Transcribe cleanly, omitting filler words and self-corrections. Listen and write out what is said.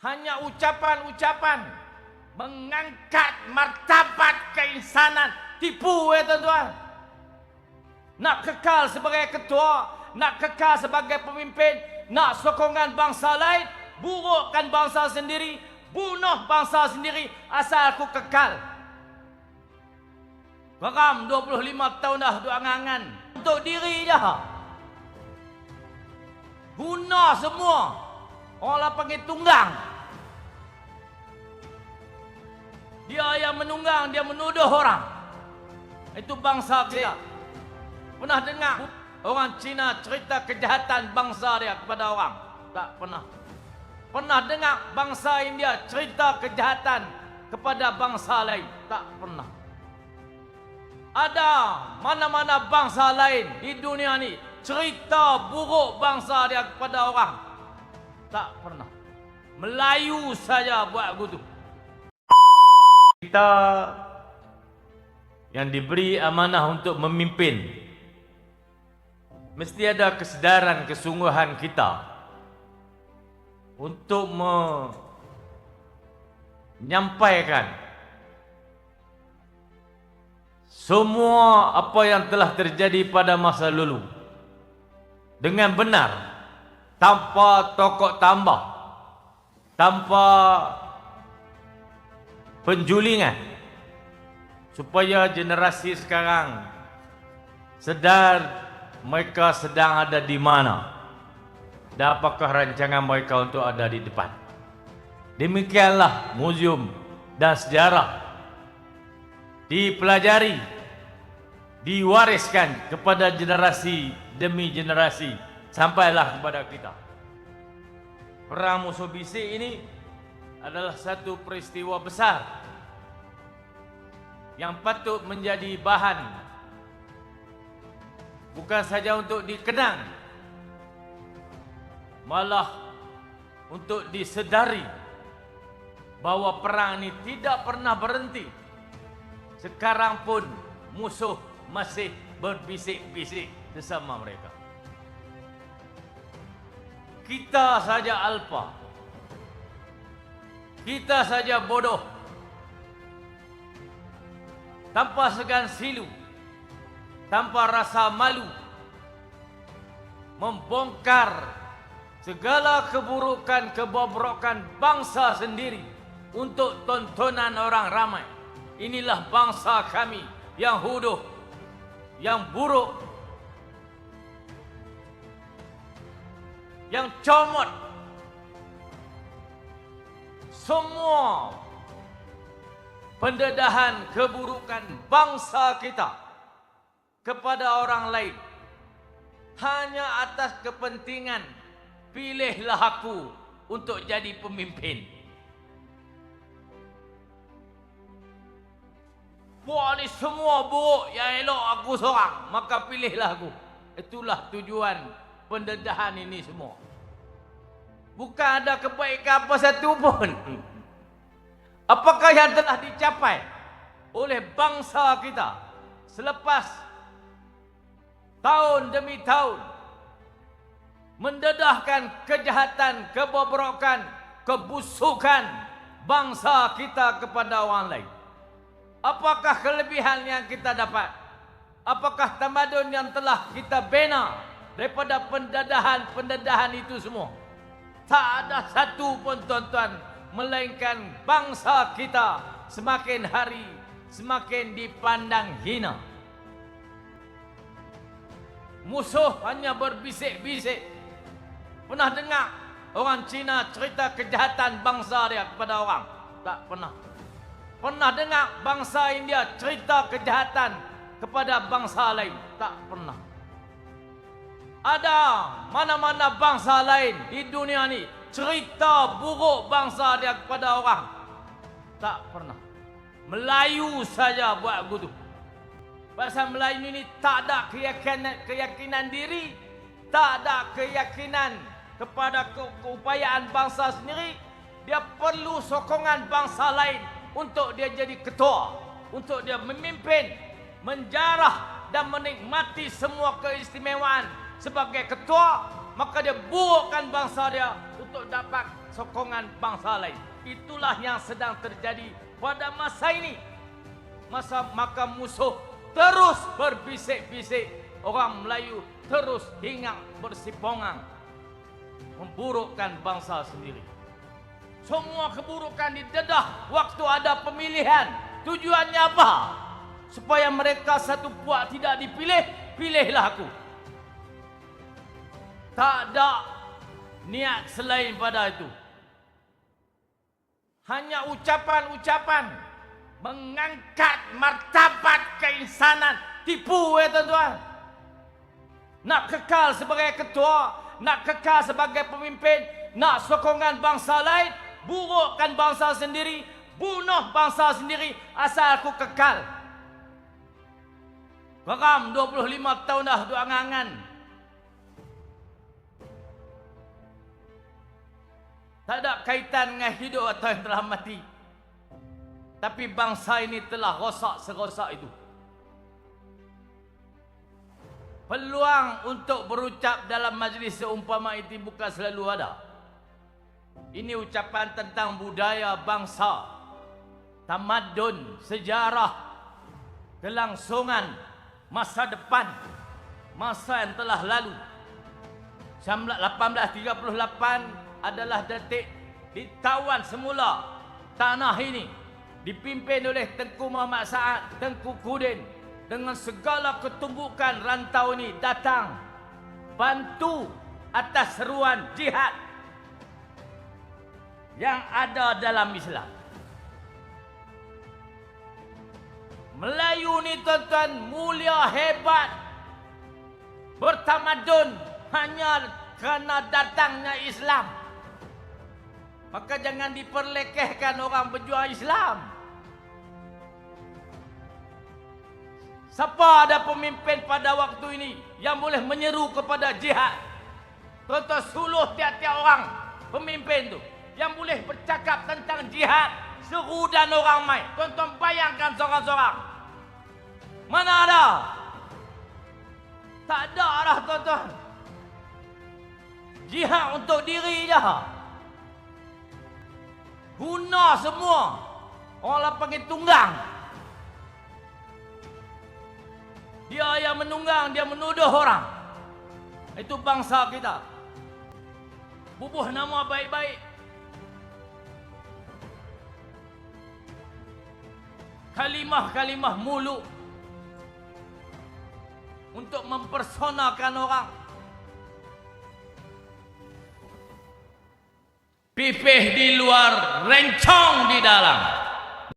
hanya ucapan-ucapan mengangkat martabat keinsanan. Tipu ya tuan-tuan. Nak kekal sebagai ketua, nak kekal sebagai pemimpin, nak sokongan bangsa lain, burukkan bangsa sendiri, bunuh bangsa sendiri asal aku kekal. Geram 25 tahun dah duk angan-angan untuk diri je. Guna semua. Orang panggil tunggang. Dia yang menunggang, dia menuduh orang. Itu bangsa kita. Pernah dengar orang Cina cerita kejahatan bangsa dia kepada orang? Tak pernah. Pernah dengar bangsa India cerita kejahatan kepada bangsa lain? Tak pernah. Ada mana-mana bangsa lain di dunia ni cerita buruk bangsa dia kepada orang? Tak pernah. Melayu saja buat begitu. Kita yang diberi amanah untuk memimpin, mesti ada kesedaran kesungguhan kita untuk menyampaikan semua apa yang telah terjadi pada masa lalu dengan benar, tanpa tokok tambah, tanpa penjulingan, supaya generasi sekarang sedar mereka sedang ada di mana dan apakah rancangan mereka untuk ada di depan. Demikianlah muzium dan sejarah dipelajari, diwariskan kepada generasi demi generasi sampailah kepada kita. Perang musuh bisik ini adalah satu peristiwa besar yang patut menjadi bahan bukan saja untuk dikenang, malah untuk disedari bahawa perang ini tidak pernah berhenti. Sekarang pun musuh masih berbisik-bisik bersama mereka. Kita saja alpa, kita saja bodoh, tanpa segan silu, tanpa rasa malu, membongkar segala keburukan, kebobrokan bangsa sendiri untuk tontonan orang ramai. Inilah bangsa kami yang huduh, yang buruk, yang comot. Semua pendedahan keburukan bangsa kita kepada orang lain hanya atas kepentingan pilihlah aku untuk jadi pemimpin. Buat ni semua buruk, yang elok aku seorang, maka pilihlah aku. Itulah tujuan pendedahan ini semua. Bukan ada kebaikan apa satu pun. Apakah yang telah dicapai oleh bangsa kita selepas tahun demi tahun mendedahkan kejahatan, kebobrokan, kebusukan bangsa kita kepada orang lain? Apakah kelebihan yang kita dapat? Apakah tamadun yang telah kita bina daripada pendedahan itu semua? Tak ada satu pun tuan-tuan, melainkan bangsa kita semakin hari semakin dipandang hina. Musuh hanya berbisik-bisik. Pernah dengar orang Cina cerita kejahatan bangsa dia kepada orang? Tak pernah. Pernah dengar bangsa India cerita kejahatan kepada bangsa lain? Tak pernah. Ada mana-mana bangsa lain di dunia ni cerita buruk bangsa dia kepada orang? Tak pernah. Melayu saja buat begitu. Pasal Melayu ini tak ada keyakinan diri, tak ada keyakinan kepada keupayaan bangsa sendiri. Dia perlu sokongan bangsa lain untuk dia jadi ketua, untuk dia memimpin, menjarah dan menikmati semua keistimewaan sebagai ketua. Maka dia burukkan bangsa dia untuk dapat sokongan bangsa lain. Itulah yang sedang terjadi pada masa ini. Maka musuh terus berbisik-bisik, orang Melayu terus hinggap bersipongang memburukkan bangsa sendiri. Semua keburukan didedah waktu ada pemilihan. Tujuannya apa? Supaya mereka satu puak tidak dipilih, pilihlah aku. Tak ada niat selain pada itu. Hanya ucapan-ucapan mengangkat martabat keinsanan. Tipu tuan-tuan. Nak kekal sebagai ketua, nak kekal sebagai pemimpin, nak sokongan bangsa lain, burukkan bangsa sendiri, bunuh bangsa sendiri asal aku kekal. Geram 25 tahun dah duk angan-angan. Tak ada kaitan dengan hidup atau yang telah mati. Tapi bangsa ini telah rosak serosak itu. Peluang untuk berucap dalam majlis seumpama itu bukan selalu ada. Ini ucapan tentang budaya bangsa, tamadun, sejarah, kelangsungan masa depan, masa yang telah lalu. 1838 adalah detik ditawan semula tanah ini, dipimpin oleh Tengku Muhammad Saad, Tengku Kudin, dengan segala ketumbukan rantau ini datang bantu atas seruan jihad yang ada dalam Islam. Melayu ni tuan-tuan mulia, hebat, bertamadun hanya kerana datangnya Islam. Maka jangan diperlekehkan orang berjuang Islam. Siapa ada pemimpin pada waktu ini yang boleh menyeru kepada jihad? Tuan-tuan, suluh tiap-tiap orang pemimpin tu yang boleh bercakap tentang jihad, seru dan orang mai. Tuan-tuan bayangkan seorang-seorang. Mana ada? Tak ada lah tuan-tuan. Jihad untuk diri je. Guna semua. Orang lah panggil tunggang. Dia yang menunggang, dia menuduh orang. Itu bangsa kita. Bubuh nama baik-baik. Kalimah-kalimah mulut untuk mempersonakan orang. Pipih di luar, rencong di dalam.